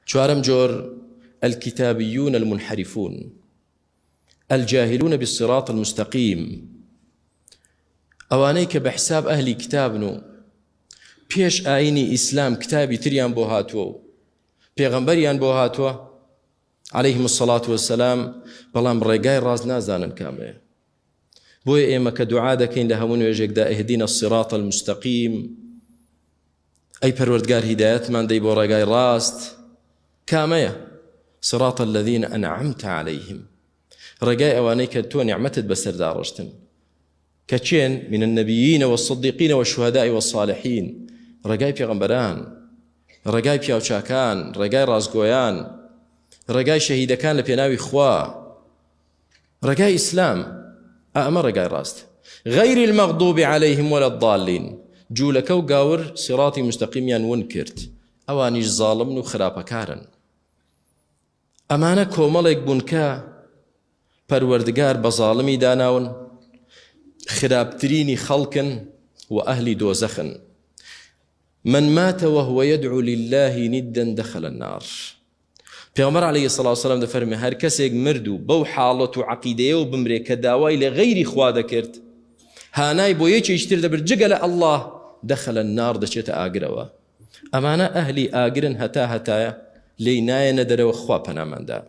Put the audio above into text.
چوارم جۆر الكتابيون المنحرفون الجاهلون بالصراط المستقيم، ئەوانەی کە بە حساب ئەهلی کتابن و پێش ئاینی ئیسلام کتابی تریان بۆ هاتووە و پێغەمبەریان بۆ هاتووە عەلەیهیم الصەلاة وەسسەلام، بەڵام ڕێگای ڕاست نازانن کامەیە. بۆیە ئێمە کە دوعا دەکەین لە هەموو نوێژێکدا ئیهدینا الصراط المستقیم، ئەی پەروەردگار هیدایەتمان دەی بۆ ڕێگای ڕاست، کامەیە؟ صراط الذين أنعمت عليهم، ڕێگای ئەوانەی کە تۆ نیعمەتت بەسەردا ڕۆشتن، کە چێن؟ من النبيين والصديقين والشهداء والصالحين، ڕێگای پێغەمبەران، ڕێگای پیاوچاکان، ڕێگای ڕاستگۆیان، ڕێگای شەهیدەکان لە پێناوی خوا، ڕێگای ئیسلام. ئەمە ڕێگای ڕاست. غەیری المەغضوب عليهم ولا الضالین، جوولەکە و گاور سیراتی مستەقیمیان ون کرد، ئەوانیش زاڵمن و خراپەکارن. ئەمانە کۆمەڵێک بوون کە پەروەردگار بە زاڵمی داناون، خراپترینی خەڵکن و ئەهلی دۆزەخن. من مات وهو يدعو لله ندا دخل النار. پێغەمبەر عەلەیهی الصلاة والسلام دەفەرمێ هەر کەسێک مرد و بەو حاڵەت و عەقیدەیە و بمرێ کە داوای لە غەیری خوا دەکرد، هانای بۆ یەکێکی تر دەبرد جگە لە ئەڵڵاه، دەخەلە النار، دەچێتە ئاگرەوە. ئەمانە ئەهلی ئاگرن هەتا هەتایە، لێی نایەنە دەرەوە، خوا پەناماندا.